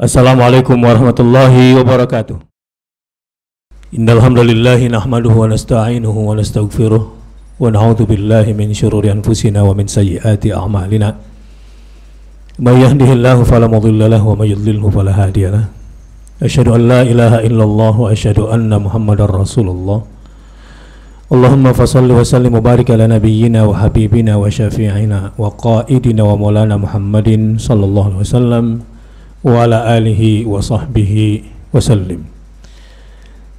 Assalamualaikum warahmatullahi wabarakatuh. Innal hamdalillahi nahmaduhu wa nasta'inuhu wa nastaghfiruh wa na'udzu billahi min syururi anfusina wa min sayyiati a'malina. May yahdihillahu fala mudilla lahu wa may yudlilhu fala hadiya lahu. Asyhadu an la ilaha illallah wa asyhadu anna Muhammadar Rasulullah. Allahumma fassalli wa sallim wa barik ala nabiyyina wa habibina wa syafi'ina wa qaidina wa maulana Muhammadin sallallahu alaihi wasallam wa ala alihi wa sahbihi wa sallim.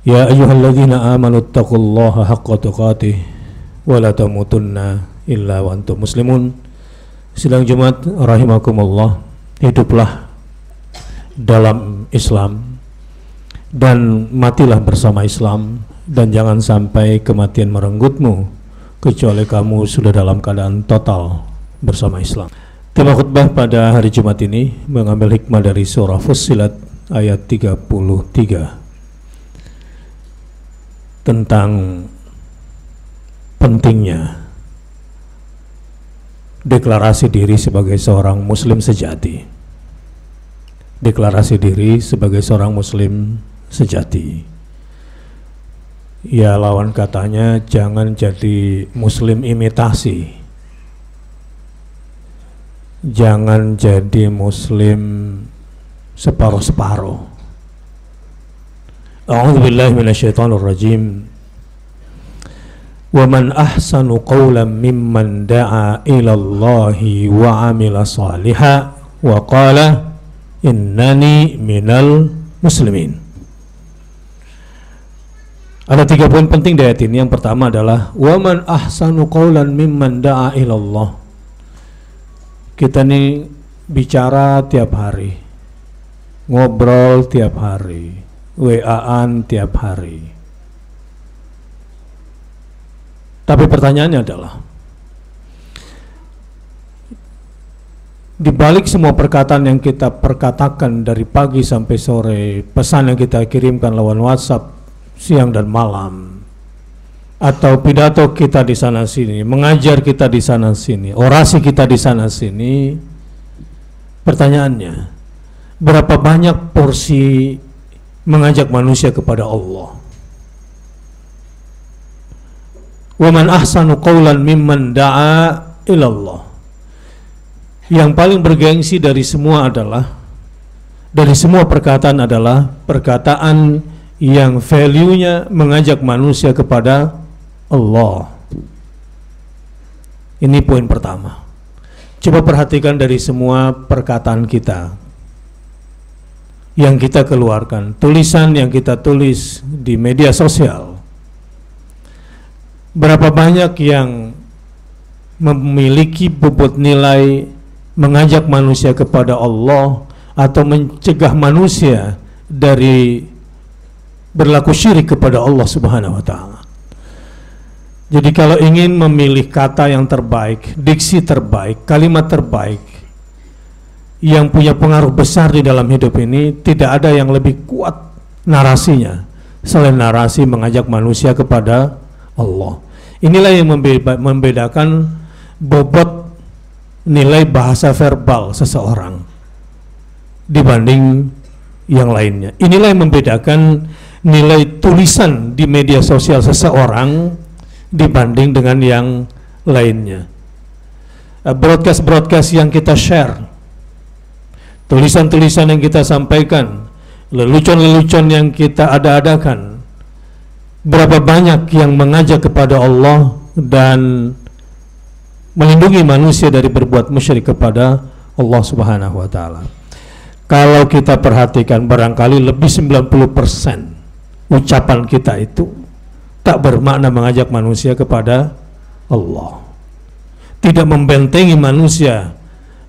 Ya ayyuhalladzina amanu taqullaha haqqa tuqatih wa la tamutunna illa wa antum muslimun. Sidang Jumat rahimakumullah, hiduplah dalam Islam dan matilah bersama Islam, dan jangan sampai kematian merenggutmu kecuali kamu sudah dalam keadaan total bersama Islam. Tema khutbah pada hari Jumat ini mengambil hikmah dari surah Fussilat ayat 33 tentang pentingnya deklarasi diri sebagai seorang muslim sejati. Deklarasi diri sebagai seorang muslim sejati. Ya, lawan katanya jangan jadi muslim imitasi, jangan jadi muslim separuh-separuh. A'udzubillahi minasyaitonir rajim. Wa man ahsanu qawlan mimman da'a ila Allahi wa 'amila shalihan wa qala innani minal muslimin. Ada 3 poin penting di ayat ini. Yang pertama adalah wa man ahsanu qawlan mimman da'a ila Allah. Kita nih bicara tiap hari, ngobrol tiap hari, WA-an tiap hari. Tapi pertanyaannya adalah, di balik semua perkataan yang kita perkatakan dari pagi sampai sore, pesan yang kita kirimkan lewat WhatsApp siang dan malam, atau pidato kita di sana sini, mengajar kita di sana sini, orasi kita di sana sini, pertanyaannya, berapa banyak porsi mengajak manusia kepada Allah? Wa man ahsanu qawlan mimman da'a ilallah. Yang paling bergengsi dari semua adalah, dari semua perkataan adalah perkataan yang value-nya mengajak manusia kepada Allah. Ini poin pertama. Coba perhatikan dari semua perkataan kita yang kita keluarkan, tulisan yang kita tulis di media sosial, berapa banyak yang memiliki bobot nilai mengajak manusia kepada Allah atau mencegah manusia dari berlaku syirik kepada Allah Subhanahu wa ta'ala. Jadi kalau ingin memilih kata yang terbaik, diksi terbaik, kalimat terbaik yang punya pengaruh besar di dalam hidup ini, tidak ada yang lebih kuat narasinya selain narasi mengajak manusia kepada Allah. Inilah yang membedakan bobot nilai bahasa verbal seseorang dibanding yang lainnya. Inilah yang membedakan nilai tulisan di media sosial seseorang dibanding dengan yang lainnya. Broadcast yang kita share, tulisan-tulisan yang kita sampaikan, lelucon-lelucon yang kita ada-adakan, berapa banyak yang mengajak kepada Allah dan melindungi manusia dari berbuat musyrik kepada Allah Subhanahu wa ta'ala. Kalau kita perhatikan, barangkali lebih 90% ucapan kita itu tak bermakna mengajak manusia kepada Allah, tidak membentengi manusia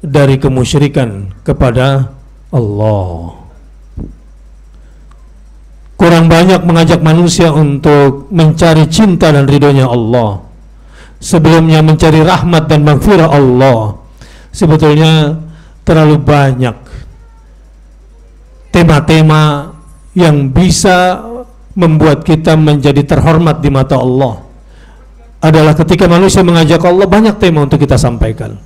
dari kemusyrikan kepada Allah, kurang banyak mengajak manusia untuk mencari cinta dan ridhonya Allah, sebelumnya mencari rahmat dan maghfirah Allah. Sebetulnya terlalu banyak tema-tema yang bisa membuat kita menjadi terhormat di mata Allah adalah ketika manusia mengajak Allah. Banyak tema untuk kita sampaikan.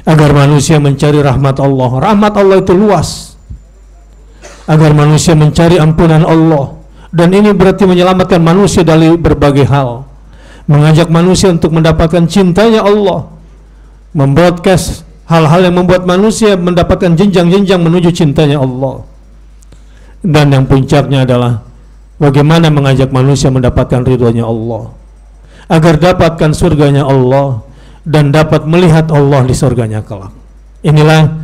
agar manusia mencari rahmat Allah. Rahmat Allah itu luas, agar manusia mencari ampunan Allah, dan ini berarti menyelamatkan manusia dari berbagai hal, mengajak manusia untuk mendapatkan cintanya Allah, membroadcast hal-hal yang membuat manusia mendapatkan jenjang-jenjang menuju cintanya Allah. Dan yang puncaknya adalah bagaimana mengajak manusia mendapatkan ridhonya Allah, agar dapatkan surganya Allah dan dapat melihat Allah di surganya kelak. Inilah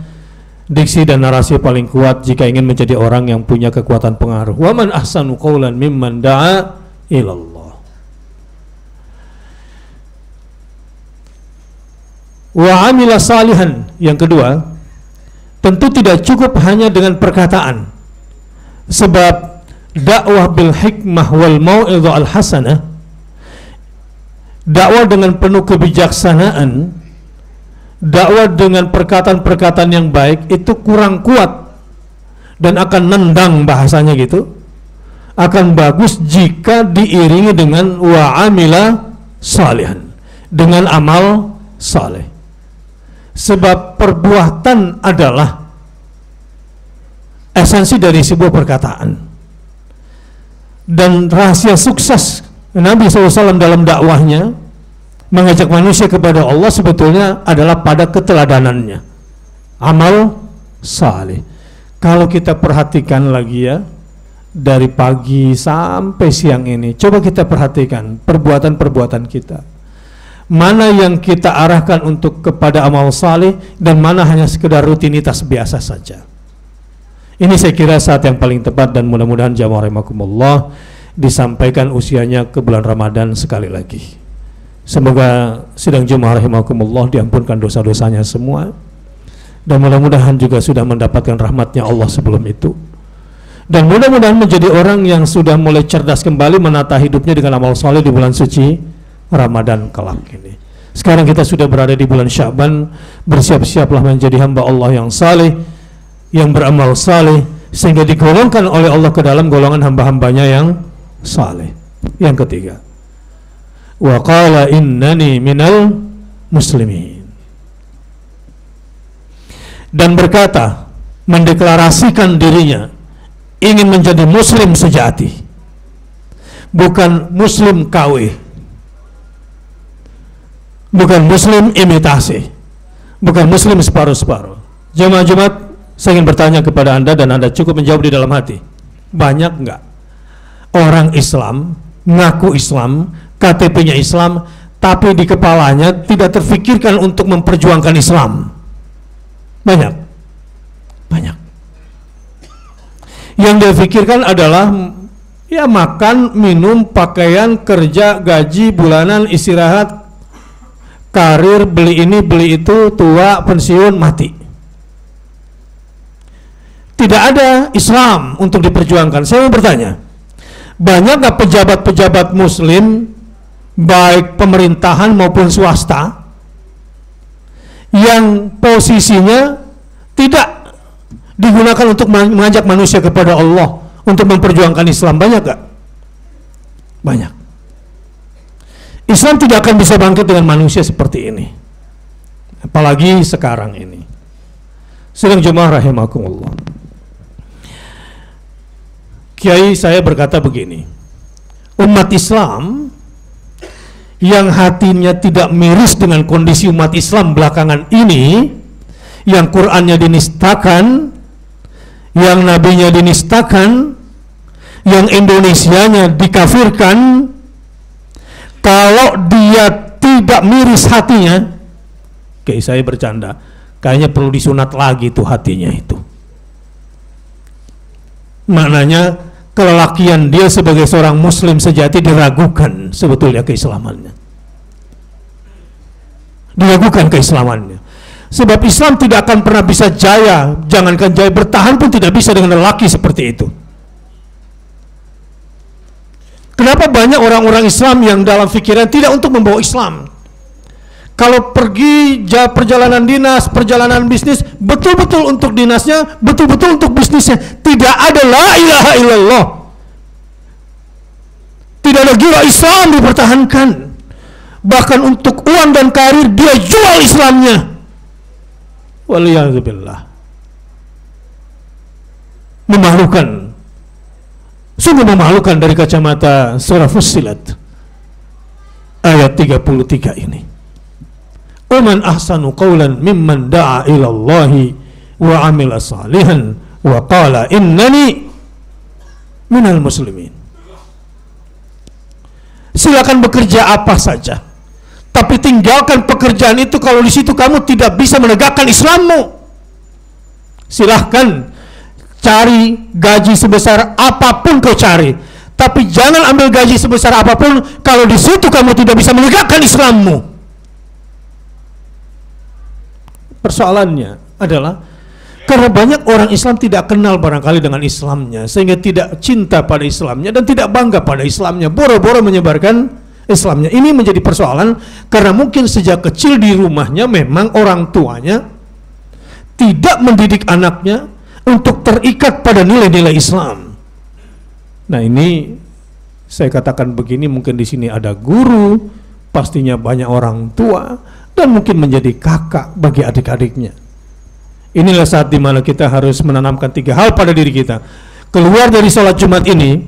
diksi dan narasi paling kuat jika ingin menjadi orang yang punya kekuatan pengaruh. Wa man ahsanu qawlan mimman da'a ilallah. Wa amila salihan. Yang kedua, tentu tidak cukup hanya dengan perkataan, sebab dakwah bil hikmah wal mau'izah al hasanah, dakwah dengan penuh kebijaksanaan, dakwah dengan perkataan-perkataan yang baik itu kurang kuat dan akan nendang, bahasanya gitu, akan bagus jika diiringi dengan wa amila salihan, dengan amal saleh. Sebab perbuatan adalah esensi dari sebuah perkataan. Dan rahasia sukses Nabi SAW dalam dakwahnya mengajak manusia kepada Allah sebetulnya adalah pada keteladanannya, amal saleh. Kalau kita perhatikan lagi ya, dari pagi sampai siang ini, coba kita perhatikan perbuatan-perbuatan kita. Mana yang kita arahkan untuk kepada amal saleh dan mana hanya sekedar rutinitas biasa saja. Ini saya kira saat yang paling tepat, dan mudah-mudahan jamaah rahimakumullah disampaikan usianya ke bulan Ramadan sekali lagi. Semoga sidang jemaah rahimakumullah diampunkan dosa-dosanya semua, dan mudah-mudahan juga sudah mendapatkan rahmatnya Allah sebelum itu, dan mudah-mudahan menjadi orang yang sudah mulai cerdas kembali menata hidupnya dengan amal saleh di bulan suci Ramadan kelak ini. Sekarang kita sudah berada di bulan Sya'ban, bersiap-siaplah menjadi hamba Allah yang saleh, yang beramal saleh, sehingga digolongkan oleh Allah ke dalam golongan hamba-hambanya yang saleh. Yang ketiga, wa qala innani minal muslimin, dan berkata, mendeklarasikan dirinya ingin menjadi muslim sejati, bukan muslim KW, bukan muslim imitasi, bukan muslim separuh-separuh. Jemaah Jumat, saya ingin bertanya kepada Anda, dan Anda cukup menjawab di dalam hati. Banyak enggak orang Islam, ngaku Islam, KTP-nya Islam, tapi di kepalanya tidak terfikirkan untuk memperjuangkan Islam? Banyak. Banyak. Yang dia pikirkan adalah ya makan, minum, pakaian, kerja, gaji bulanan, istirahat, karir, beli ini, beli itu, tua, pensiun, mati. Tidak ada Islam untuk diperjuangkan. Saya mau bertanya, banyak nggak pejabat-pejabat muslim, baik pemerintahan maupun swasta, yang posisinya tidak digunakan untuk mengajak manusia kepada Allah, untuk memperjuangkan Islam? Banyak nggak? Banyak. Islam tidak akan bisa bangkit dengan manusia seperti ini, apalagi sekarang ini. Sedang jemaah rahimakumullah, Kiai saya berkata begini, umat Islam yang hatinya tidak miris dengan kondisi umat Islam belakangan ini, yang Qur'annya dinistakan, yang nabinya dinistakan, yang Indonesianya dikafirkan, kalau dia tidak miris hatinya, kayak saya bercanda, kayaknya perlu disunat lagi tuh hatinya itu. Maknanya kelelakian dia sebagai seorang muslim sejati diragukan sebetulnya keislamannya. Diragukan keislamannya. Sebab Islam tidak akan pernah bisa jaya, jangankan jaya, bertahan pun tidak bisa dengan lelaki seperti itu. Kenapa banyak orang-orang Islam yang dalam pikiran tidak untuk membawa Islam? Kalau pergi perjalanan dinas, perjalanan bisnis, betul-betul untuk dinasnya, betul-betul untuk bisnisnya. Tidak ada la ilaha illallah, tidak ada gila Islam dipertahankan. Bahkan untuk uang dan karir dia jual Islamnya. Waliyadzubillah. Memalukan, sungguh memalukan dari kacamata surah Fussilat ayat 33 ini. Waman ahsanu qawlan mimman da'a ilallahi wa amila salihan wa qala innani minal muslimin. Silakan bekerja apa saja, tapi tinggalkan pekerjaan itu kalau di situ kamu tidak bisa menegakkan Islammu. Silahkan cari gaji sebesar apapun kau cari, tapi jangan ambil gaji sebesar apapun kalau di situ kamu tidak bisa menegakkan Islammu. Persoalannya adalah karena banyak orang Islam tidak kenal barangkali dengan Islamnya, sehingga tidak cinta pada Islamnya dan tidak bangga pada Islamnya, boro-boro menyebarkan Islamnya. Ini menjadi persoalan karena mungkin sejak kecil di rumahnya memang orang tuanya tidak mendidik anaknya untuk terikat pada nilai-nilai Islam. Nah, ini saya katakan begini, mungkin di sini ada guru, pastinya banyak orang tua, dan mungkin menjadi kakak bagi adik-adiknya. Inilah saat dimana kita harus menanamkan 3 hal pada diri kita. Keluar dari sholat Jumat ini,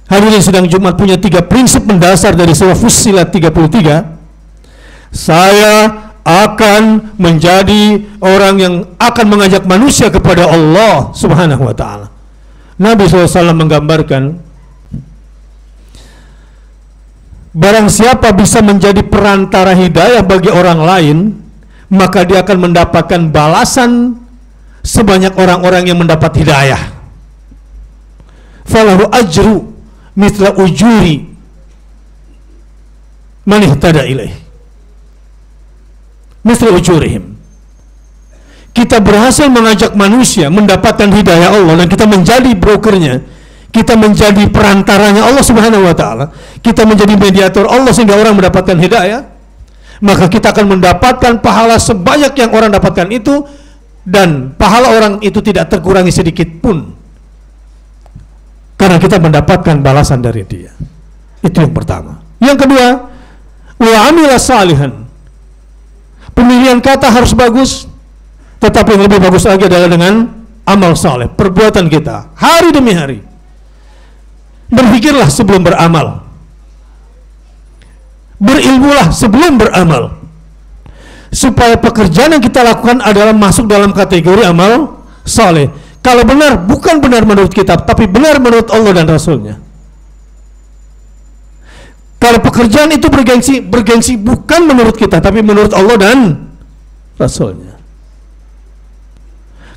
hadirin sedang Jumat punya 3 prinsip mendasar dari surah Fussilat 33. Saya akan menjadi orang yang akan mengajak manusia kepada Allah Subhanahu wa ta'ala. Nabi SAW menggambarkan, barang siapa bisa menjadi perantara hidayah bagi orang lain, maka dia akan mendapatkan balasan sebanyak orang-orang yang mendapat hidayah. Falahu ajru mithla ujuri man ihtada ilaih mithla ujurihim. Kita berhasil mengajak manusia mendapatkan hidayah Allah, dan kita menjadi brokernya, kita menjadi perantaranya Allah Subhanahu wa ta'ala, kita menjadi mediator Allah sehingga orang mendapatkan hidayah, maka kita akan mendapatkan pahala sebanyak yang orang dapatkan itu, dan pahala orang itu tidak terkurangi sedikit pun karena kita mendapatkan balasan dari dia. Itu yang pertama. Yang kedua, wa amila salihan. Pemilihan kata harus bagus, tetapi yang lebih bagus lagi adalah dengan amal saleh, perbuatan kita hari demi hari. Berpikirlah sebelum beramal, berilmulah sebelum beramal, supaya pekerjaan yang kita lakukan adalah masuk dalam kategori amal saleh. Kalau benar, bukan benar menurut kitab, tapi benar menurut Allah dan Rasulnya. Kalau pekerjaan itu bergengsi bukan menurut kita, tapi menurut Allah dan Rasulnya.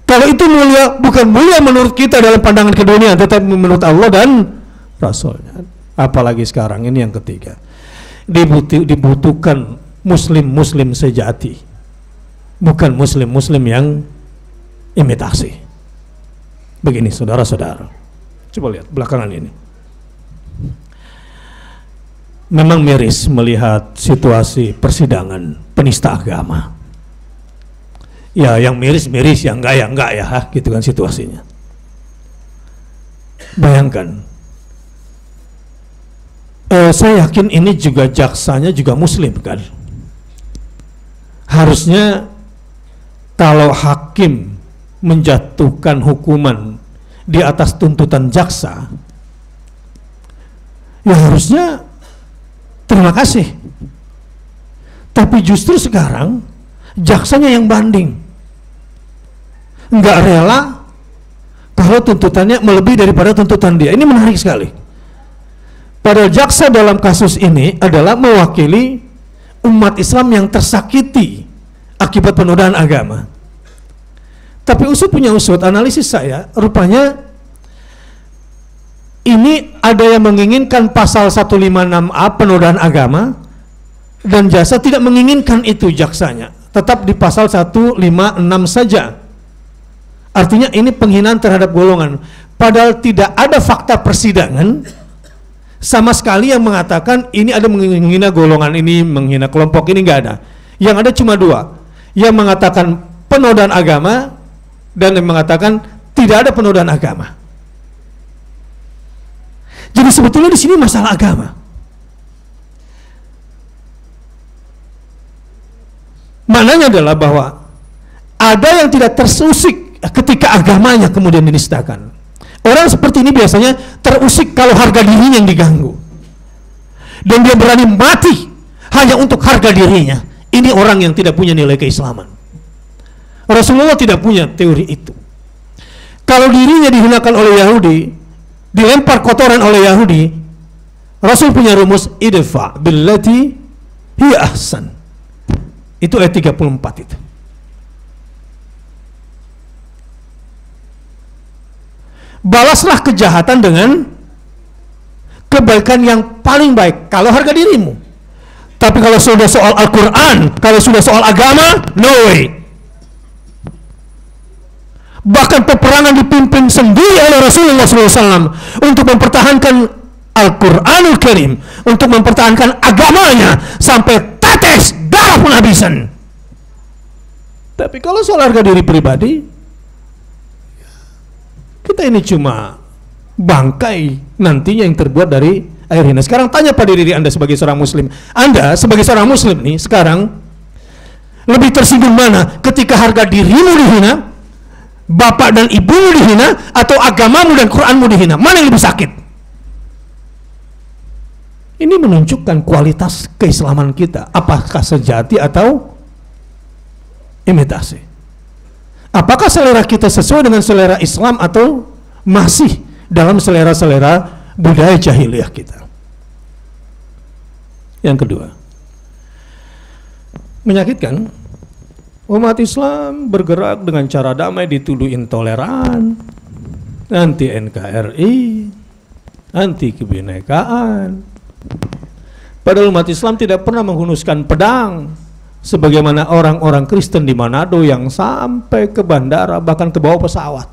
Kalau itu mulia, bukan mulia menurut kita dalam pandangan keduniaan, tetapi menurut Allah dan Rasulnya. Apalagi sekarang ini yang ketiga, dibutuhkan muslim-muslim sejati, bukan muslim-muslim yang imitasi. Begini saudara-saudara, coba lihat belakangan ini. Memang miris melihat situasi persidangan penista agama. Ya, yang miris-miris, yang enggak ya, gitu kan situasinya. Bayangkan, saya yakin ini juga jaksanya juga muslim kan. Harusnya kalau hakim menjatuhkan hukuman di atas tuntutan jaksa, ya harusnya terima kasih. Tapi justru sekarang jaksanya yang banding, nggak rela kalau tuntutannya melebihi daripada tuntutan dia. Ini menarik sekali. Padahal jaksa dalam kasus ini adalah mewakili umat Islam yang tersakiti akibat penodaan agama. Tapi usut punya usut, analisis saya, rupanya ini ada yang menginginkan pasal 156A penodaan agama, dan jaksa tidak menginginkan itu jaksanya, tetap di pasal 156 saja. Artinya ini penghinaan terhadap golongan, padahal tidak ada fakta persidangan sama sekali yang mengatakan ini ada menghina golongan ini, menghina kelompok ini, nggak ada. Yang ada cuma 2, yang mengatakan penodaan agama dan yang mengatakan tidak ada penodaan agama. Jadi sebetulnya di sini masalah agama. Maknanya adalah bahwa Ada yang tidak terusik ketika agamanya kemudian dinistakan. Orang seperti ini biasanya terusik kalau harga dirinya yang diganggu, dan dia berani mati hanya untuk harga dirinya. Ini orang yang tidak punya nilai keislaman. Rasulullah tidak punya teori itu. Kalau dirinya dihinakan oleh Yahudi, dilempar kotoran oleh Yahudi, Rasul punya rumus idfa billati hiya ahsan. Itu ayat 34 itu. Balaslah kejahatan dengan kebaikan yang paling baik kalau harga dirimu. Tapi kalau sudah soal Al-Quran, kalau sudah soal agama, no way. Bahkan peperangan dipimpin sendiri oleh Rasulullah SAW untuk mempertahankan Al-Quranul Karim, untuk mempertahankan agamanya sampai tetes darah pun habisan. Tapi kalau soal harga diri pribadi, kita ini cuma bangkai nantinya yang terbuat dari air hina. Sekarang tanya pada diri Anda sebagai seorang muslim. Anda sebagai seorang muslim nih sekarang lebih tersinggung mana? Ketika harga dirimu dihina, bapak dan ibumu dihina, atau agamamu dan Quranmu dihina? Mana yang lebih sakit? Ini menunjukkan kualitas keislaman kita. Apakah sejati atau imitasi? Apakah selera kita sesuai dengan selera Islam atau masih dalam selera-selera budaya jahiliyah kita? Yang kedua, menyakitkan, umat Islam bergerak dengan cara damai dituduh intoleran, anti NKRI, anti kebinekaan. Padahal umat Islam tidak pernah menghunuskan pedang sebagaimana orang-orang Kristen di Manado yang sampai ke bandara, bahkan ke bawah pesawat.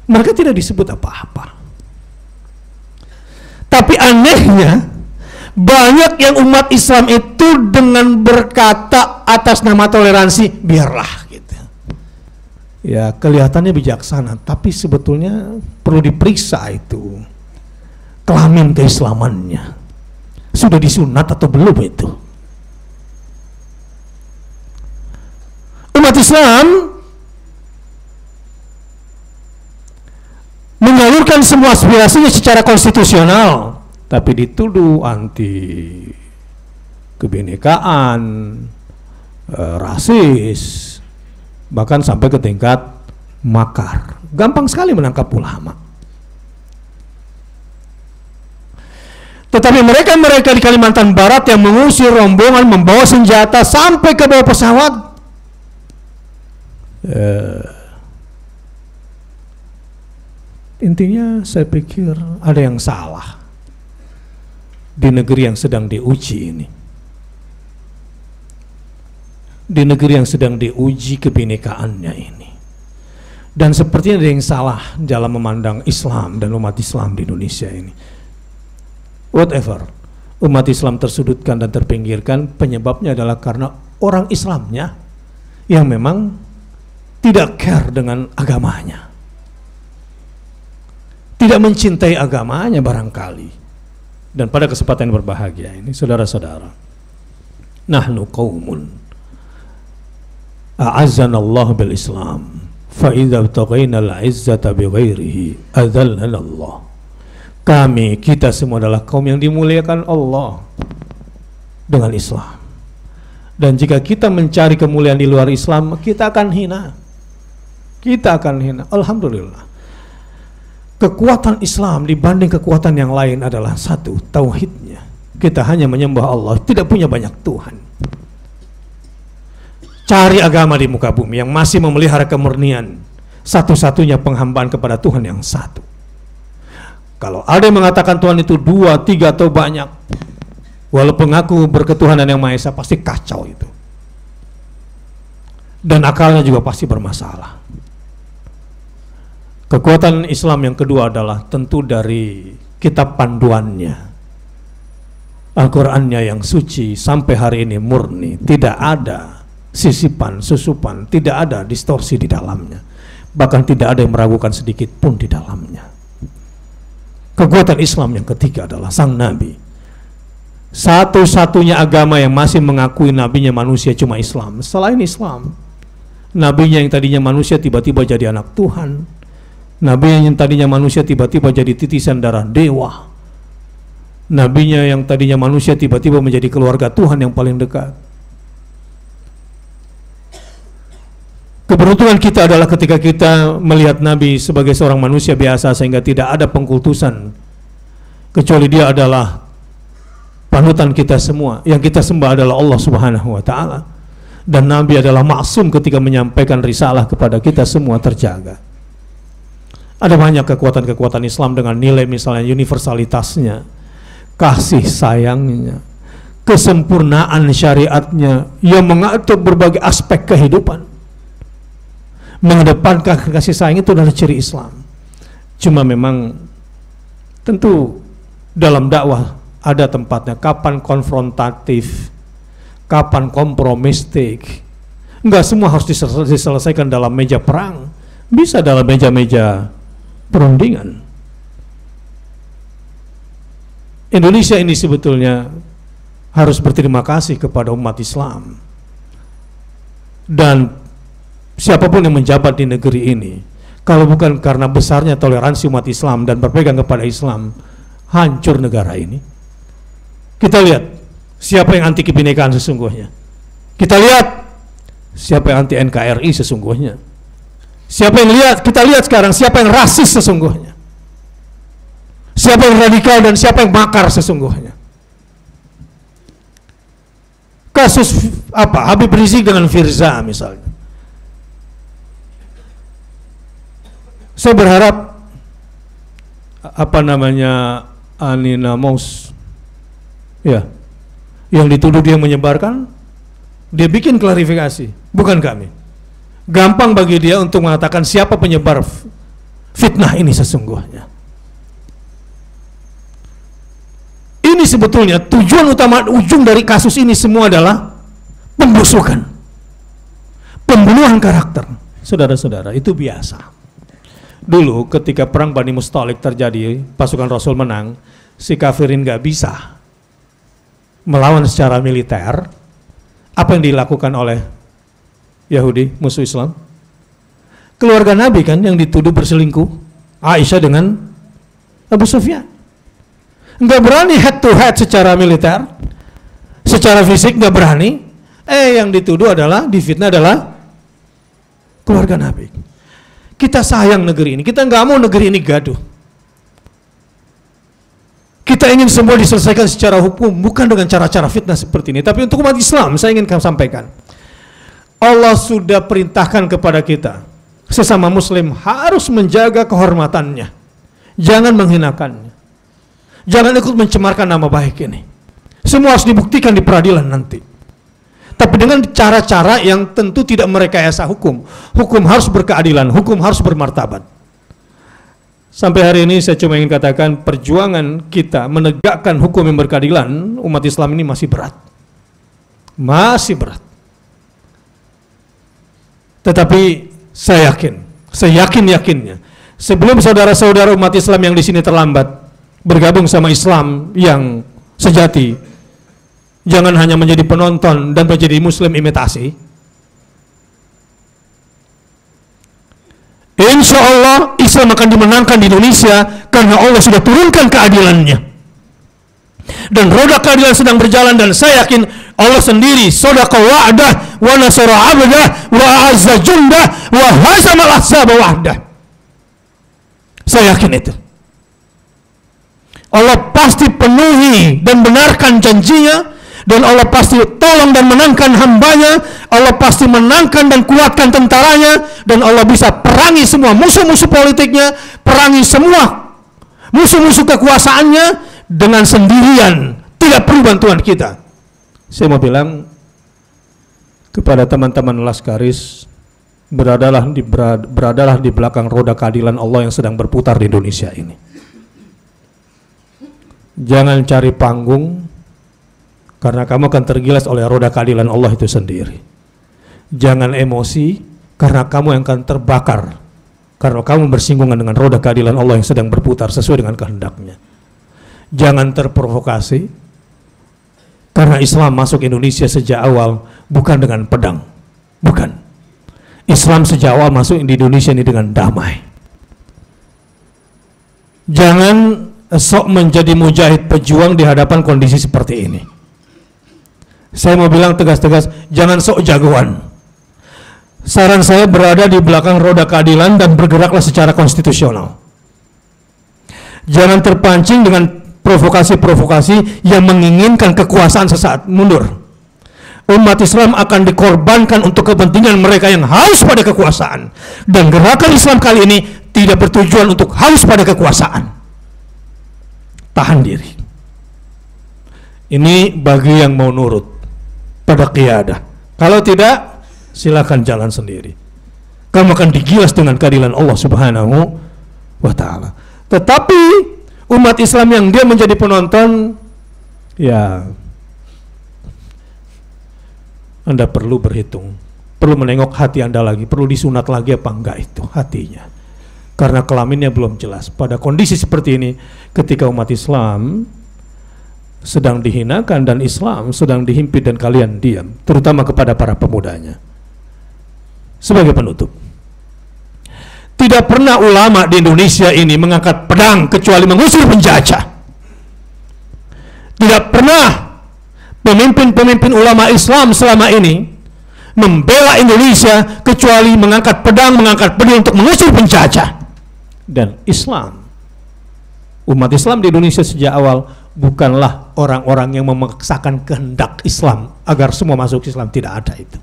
Mereka tidak disebut apa-apa. Tapi anehnya, banyak yang umat Islam itu dengan berkata atas nama toleransi, biarlah gitu. Ya, kelihatannya bijaksana, tapi sebetulnya perlu diperiksa itu kelamin keislamannya. Sudah disunat atau belum itu? Umat Islam menyalurkan semua aspirasinya secara konstitusional, tapi dituduh anti kebinekaan, rasis, bahkan sampai ke tingkat makar. Gampang sekali menangkap ulama. Tetapi mereka di Kalimantan Barat yang mengusir rombongan membawa senjata sampai ke bawah pesawat, intinya saya pikir ada yang salah di negeri yang sedang diuji ini, di negeri yang sedang diuji kebinekaannya ini. Dan sepertinya ada yang salah dalam memandang Islam dan umat Islam di Indonesia ini. Whatever, umat Islam tersudutkan dan terpinggirkan, penyebabnya adalah karena orang Islamnya yang memang tidak care dengan agamanya, tidak mencintai agamanya barangkali. Dan pada kesempatan yang berbahagia ini, saudara-saudara, nahnu qaumun a'azzanallahu bil Islam fa idza taqaina al-izzata bi ghairihi adzallana Allah. Kita semua adalah kaum yang dimuliakan Allah dengan Islam. Dan jika kita mencari kemuliaan di luar Islam, kita akan hina. Kita akan hina. Alhamdulillah, kekuatan Islam dibanding kekuatan yang lain adalah satu, tauhidnya. Kita hanya menyembah Allah, tidak punya banyak Tuhan. Cari agama di muka bumi yang masih memelihara kemurnian, satu-satunya penghambaan kepada Tuhan yang satu. Kalau ada yang mengatakan Tuhan itu 2, 3 atau banyak, walaupun aku berketuhanan yang Maha Esa, pasti kacau itu. Dan akalnya juga pasti bermasalah. Kekuatan Islam yang kedua adalah tentu dari kitab panduannya, Al-Qur'annya yang suci sampai hari ini murni, tidak ada sisipan, susupan, tidak ada distorsi di dalamnya, bahkan tidak ada yang meragukan sedikit pun di dalamnya. Kekuatan Islam yang ketiga adalah sang Nabi Satu-satunya agama yang masih mengakui nabinya manusia cuma Islam. Selain Islam, nabinya yang tadinya manusia tiba-tiba jadi anak Tuhan. Nabinya yang tadinya manusia tiba-tiba jadi titisan darah dewa. Nabinya yang tadinya manusia tiba-tiba menjadi keluarga Tuhan yang paling dekat. Keberuntungan kita adalah ketika kita melihat Nabi sebagai seorang manusia biasa, sehingga tidak ada pengkultusan, kecuali dia adalah panutan kita semua. Yang kita sembah adalah Allah Subhanahu wa Ta'ala, dan Nabi adalah maksum ketika menyampaikan risalah kepada kita semua terjaga. Ada banyak kekuatan-kekuatan Islam dengan nilai misalnya universalitasnya, kasih sayangnya, kesempurnaan syariatnya yang mengatur berbagai aspek kehidupan. Mengedepankan kasih sayang itu adalah ciri Islam. Cuma memang tentu dalam dakwah ada tempatnya, kapan konfrontatif, kapan kompromistik. Enggak semua harus diselesaikan dalam meja perang, bisa dalam meja-meja perundingan. Indonesia ini sebetulnya harus berterima kasih kepada umat Islam, dan siapapun yang menjabat di negeri ini, kalau bukan karena besarnya toleransi umat Islam dan berpegang kepada Islam, hancur negara ini. Kita lihat siapa yang anti kebinekaan sesungguhnya. Kita lihat siapa yang anti NKRI sesungguhnya. Kita lihat sekarang siapa yang rasis sesungguhnya. Siapa yang radikal dan siapa yang makar sesungguhnya. Kasus Habib Rizik dengan Firza misalnya. Saya berharap Anina Mous, ya, yang dituduh dia menyebarkan, dia bikin klarifikasi, bukan kami. Gampang bagi dia untuk mengatakan siapa penyebar fitnah ini sesungguhnya. Ini sebetulnya tujuan utama, ujung dari kasus ini semua adalah pembusukan, pembunuhan karakter. Saudara-saudara, itu biasa. Dulu ketika perang Bani Mustalik terjadi, pasukan Rasul menang, si kafirin gak bisa melawan secara militer. Apa yang dilakukan oleh Yahudi, musuh Islam? Keluarga Nabi kan yang dituduh berselingkuh, Aisyah dengan Abu Sufyan. Gak berani head to head secara militer, secara fisik gak berani. Yang dituduh adalah, difitnah adalah keluarga Nabi. Kita sayang negeri ini, kita nggak mau negeri ini gaduh. Kita ingin semua diselesaikan secara hukum, bukan dengan cara-cara fitnah seperti ini. Tapi untuk umat Islam, saya ingin sampaikan, Allah sudah perintahkan kepada kita, sesama Muslim harus menjaga kehormatannya, jangan menghinakannya, jangan ikut mencemarkan nama baik ini. Semua harus dibuktikan di peradilan nanti. Tapi dengan cara-cara yang tentu tidak merekayasa hukum. Hukum harus berkeadilan, hukum harus bermartabat. Sampai hari ini saya cuma ingin katakan, perjuangan kita menegakkan hukum yang berkeadilan umat Islam ini masih berat. Masih berat. Tetapi saya yakinnya, sebelum saudara-saudara umat Islam yang di sini terlambat bergabung sama Islam yang sejati, jangan hanya menjadi penonton dan menjadi Muslim imitasi. Insya Allah Islam akan dimenangkan di Indonesia karena Allah sudah turunkan keadilannya. Dan roda keadilan sedang berjalan, dan saya yakin Allah sendiri sadaqa wa'dah wa nasara 'abdah wa a'azza jundah wa hazamal ahzaba wahdah. Saya yakin itu. Allah pasti penuhi dan benarkan janjinya, dan Allah pasti tolong dan menangkan hambanya. Allah pasti menangkan dan kuatkan tentaranya, dan Allah bisa perangi semua musuh-musuh politiknya, perangi semua musuh-musuh kekuasaannya dengan sendirian, tidak perlu bantuan kita. Saya mau bilang kepada teman-teman Laskaris, beradalah di belakang roda keadilan Allah yang sedang berputar di Indonesia ini. Jangan cari panggung, karena kamu akan tergilas oleh roda keadilan Allah itu sendiri. Jangan emosi, karena kamu yang akan terbakar karena kamu bersinggungan dengan roda keadilan Allah yang sedang berputar sesuai dengan kehendaknya. Jangan terprovokasi, Karena Islam masuk Indonesia sejak awal bukan dengan pedang, bukan. Islam sejak awal masuk di Indonesia ini dengan damai. Jangan sok menjadi mujahid pejuang di hadapan kondisi seperti ini. Saya mau bilang tegas-tegas, jangan sok jagoan. Saran saya berada di belakang roda keadilan dan bergeraklah secara konstitusional. Jangan terpancing dengan provokasi-provokasi yang menginginkan kekuasaan sesaat. Mundur. Umat Islam akan dikorbankan untuk kepentingan mereka yang haus pada kekuasaan. Dan gerakan Islam kali ini tidak bertujuan untuk haus pada kekuasaan. Tahan diri. Ini bagi yang mau nurut pada qiyadah. Kalau tidak, silakan jalan sendiri. Kamu akan digilas dengan keadilan Allah Subhanahu wa ta'ala. Tetapi umat Islam yang dia menjadi penonton, ya Anda perlu berhitung, perlu menengok hati Anda lagi, perlu disunat lagi apa enggak itu hatinya, karena kelaminnya belum jelas. Pada kondisi seperti ini, ketika umat Islam sedang dihinakan dan Islam sedang dihimpit dan kalian diam, terutama kepada para pemudanya. Sebagai penutup, tidak pernah ulama di Indonesia ini mengangkat pedang kecuali mengusir penjajah. Tidak pernah pemimpin-pemimpin ulama Islam selama ini membela Indonesia kecuali mengangkat pedang, mengangkat pedang untuk mengusir penjajah. Dan Islam, umat Islam di Indonesia sejak awal bukanlah orang-orang yang memaksakan kehendak Islam agar semua masuk Islam, tidak ada itu.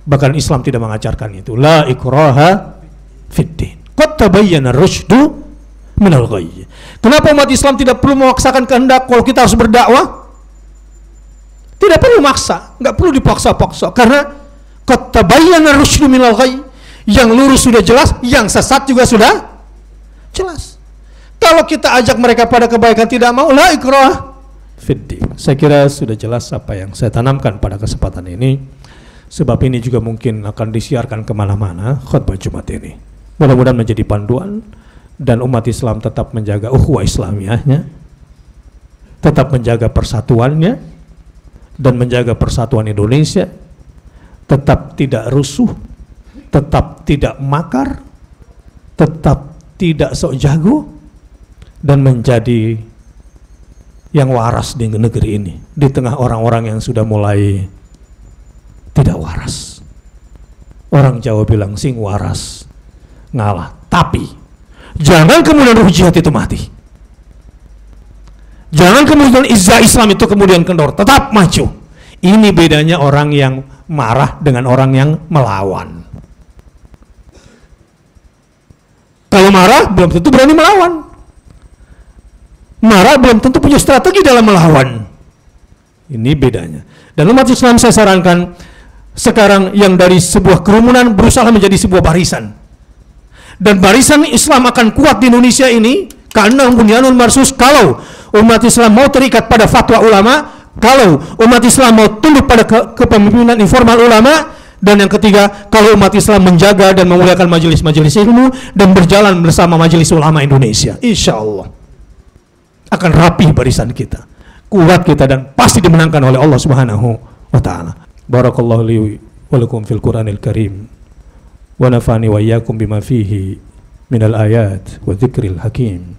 Bahkan Islam tidak mengajarkan itu. La ikraha fiddin, qad tabayyana rusydu minal ghayy. Kenapa umat Islam tidak perlu memaksakan kehendak kalau kita harus berdakwah? Tidak perlu maksa, nggak perlu dipaksa-paksa, karena qad tabayyana rusydu minal ghayy. Yang lurus sudah jelas, yang sesat juga sudah jelas. Kalau kita ajak mereka pada kebaikan tidak mau, la ikraha fiddin. Saya kira sudah jelas apa yang saya tanamkan pada kesempatan ini. Sebab ini juga mungkin akan disiarkan kemana-mana khutbah Jumat ini. Mudah-mudahan menjadi panduan dan umat Islam tetap menjaga ukhuwah Islamiyahnya, tetap menjaga persatuannya dan menjaga persatuan Indonesia, tetap tidak rusuh, tetap tidak makar, tetap tidak sok jago, dan menjadi yang waras di negeri ini di tengah orang-orang yang sudah mulai tidak waras. Orang Jawa bilang sing waras ngalah. Tapi jangan kemudian ruh jihad itu mati. Jangan kemudian izzah Islam itu kemudian kendor. Tetap maju. Ini bedanya orang yang marah dengan orang yang melawan. Kalau marah belum tentu berani melawan. Marah belum tentu punya strategi dalam melawan. Ini bedanya. Dan umat Islam saya sarankan sekarang yang dari sebuah kerumunan berusaha menjadi sebuah barisan. Dan barisan Islam akan kuat di Indonesia ini karena bunyanul marsus, kalau umat Islam mau terikat pada fatwa ulama, kalau umat Islam mau tunduk pada kepemimpinan informal ulama, dan yang ketiga, kalau umat Islam menjaga dan memuliakan majelis-majelis ilmu dan berjalan bersama majelis ulama Indonesia. Insya Allah akan rapi barisan kita, kuat kita, dan pasti dimenangkan oleh Allah Subhanahu wa ta'ala. Barakallahu li wa lakum fil Qur'anil Karim wa nafani wa iyyakum bima fihi minal ayat wa dzikril hakim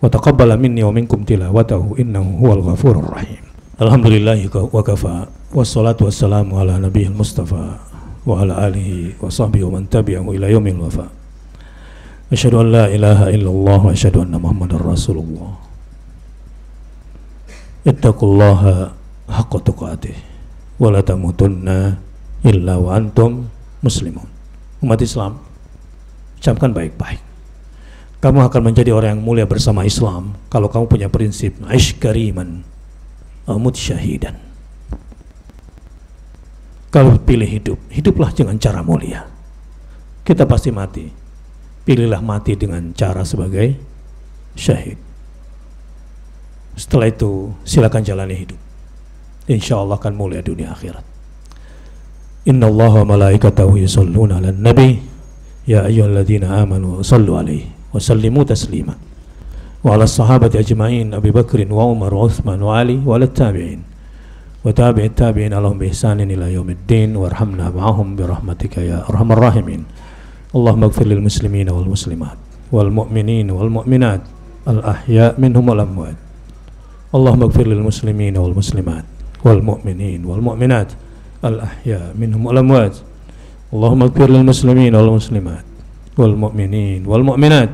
wa taqabbala minni wa minkum tilawatahu innahu huwal ghafurur rahim. Alhamdulillahi wa kafa wassalatu wassalamu ala nabiyil mustafa wa ala alihi wa sahbihi wa man tabi'ahu ila yaumil wafa. Asyhadu an la ilaha illallah wa asyhadu anna Muhammadar Rasulullah. Ittaqullaha haqqa tuqatih wa la tamutunna illa wa antum muslimun. Umat Islam, camkan baik-baik. Kamu akan menjadi orang yang mulia bersama Islam kalau kamu punya prinsip aish kariman amut syahidan. Kalau pilih hidup, hiduplah dengan cara mulia. Kita pasti mati. Pilihlah mati dengan cara sebagai syahid. Setelah itu silakan jalani hidup. Insya Allah akan mulia dunia akhirat. Inna Allah wa malaikatahu yusalluna ala nabi ya ayyuhalladzina amanu sallu alaihi wa sallimu taslima wa ala sahabati ajma'in Abi Bakrin wa Umar wa Uthman wa Ali wa ala tabi'in وتابع التابعين لهم بإحسان إلى يوم الدين وارحمنا معهم برحمتك يا أرحم الراحمين. اللهم اغفر للمسلمين والمسلمات والمؤمنين والمؤمنات الأحياء منهم والأموات. اللهم اغفر للمسلمين والمسلمات والمؤمنين والمؤمنات الأحياء منهم والأموات. اللهم اغفر للمسلمين والمسلمات والمؤمنين والمؤمنات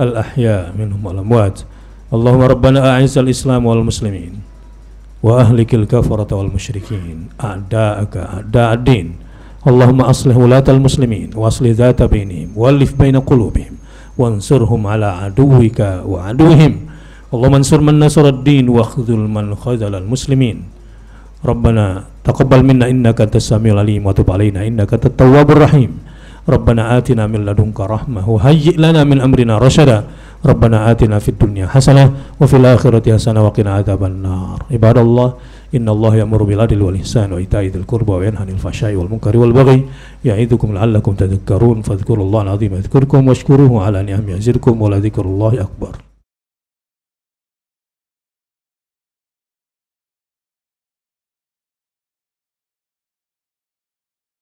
الأحياء منهم والأموات. اللهم ربنا أعز الإسلام والمسلمين وأهلك الكفرة والمشركين أعداءك أعداء الدين. اللهم أصلح ولاة المسلمين وأصلح ذات بينهم وألف بين قلوبهم وانصرهم على عدوك وعدوهم. اللهم انصر من نصر الدين واخذل من خذل المسلمين. ربنا تقبل منا إنك أنت السميع العليم وتب علينا إنك أنت التواب الرحيم. ربنا آتنا من لدنك رحمة وهيئ لنا من أمرنا رشدا. ربنا آتنا في الدنيا حسنة وفي الآخرة حسنة وقنا عذاب النار. عباد الله إن الله يأمر بالعدل والإحسان وإيتاء ذي القربى وينهى عن الفحشاء والمنكر والبغي يعظكم لعلكم تذكرون. فاذكروا الله العظيم يذكركم واشكروه على نعمه يزدكم ولذكر الله أكبر.